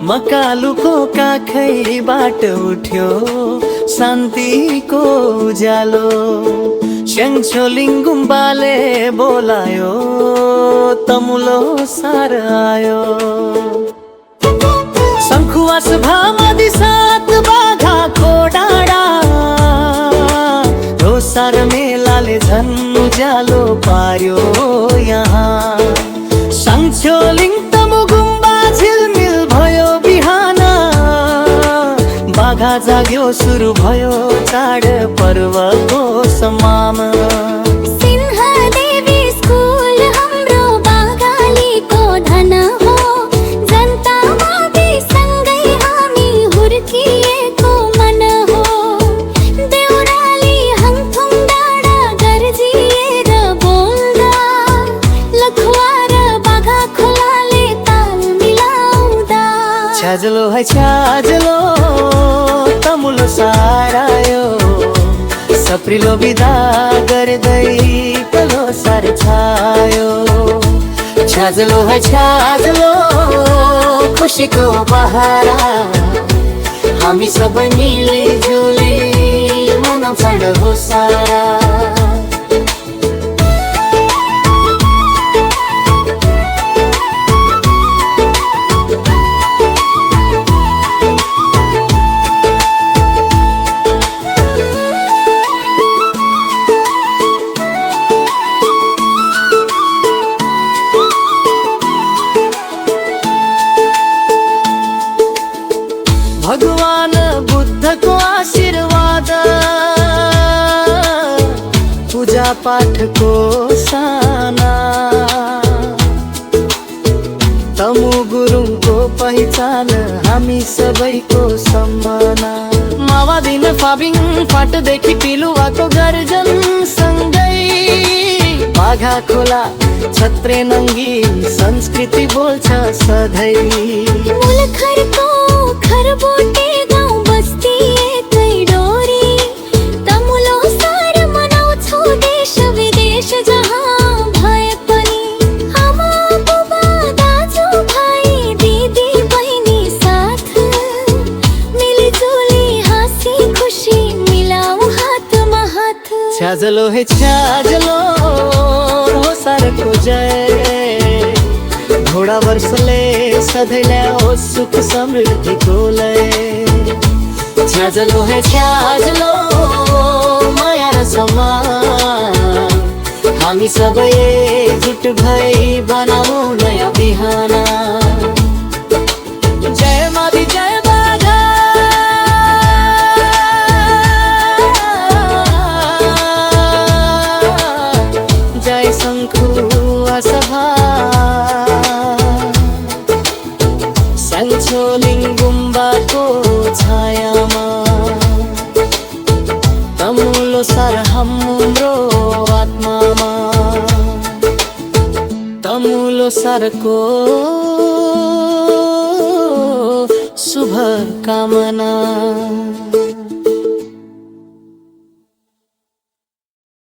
मकालुको काखैबाट उठ्यो शान्तिको उज्यालो। स्याङछोलिङ गुम्बाले बोलायो तमुलो सार आयो। शङ्खुवास भामादी सात बाघाको डाँडा रोसार मेलाले झन् उज्यालो पार्यो यहाँ। साङछोलिङ तमु गुम्बा झिलमिल भयो बिहान, बाघा जाग्यो सुरु भयो चाड पर्वको समाम। सिंहदेवी स्कुल हाम्रो बाघालीको धन हो, जनतामाथि सँगै हामी हुर्किएको मन हो। देउराली हङथुङ डाँडा गर्जिएर बोल्दा, लखुवा र बाघा खोलाले ताल मिलाउँदा। छ्याजलो है छ्याजलो तमुलो सारायो, सप्रिलो बिदा गर्दै पलो सार छायो। छ्याजलो है छ्याजलो खुसीको बहारा, हामी सबै मिलिजुली मनाउँछौँ हो सारा। भगवान बुद्धको आशीर्वाद, पूजा पाठको साना, तमु गुरुङको पहिचान हामी सबैको सम्माना। मावादी फाबिङ फाटदेखि पिलुवाको गर्जन सँगै, बाघा खोला छत्रे नङ्गी संस्कृति बोल्छ सधैँ। मुलखरको खरबोटे गाउँ बस्ती एकै डोरी, तमुलो सार मनाउँछौ देश विदेश जहाँ भए पनि। आमा बुबा दाजु भाइ दिदी बहिनी साथ, मिलिजुली हाँसी खुसी मिलाऊ हातमा हात। छ्याजलो हे छ्याजलो हो सारको जय, घोडा वर्षले सधैँ ल्याओ सुख समृद्धिको लय। छ्याजलो हे छ्याजलो माया र सम्मान, हामी सबै एकजुट भई बनाऊ नयाँ बिहान। जय मादी जय बाघा, जय शङ्खुवा सभा। साङछोलिङ गुम्बाको छायामा तमुलो सार हाम्रो आत्मामा, तमुलो सारको शुभ कामना।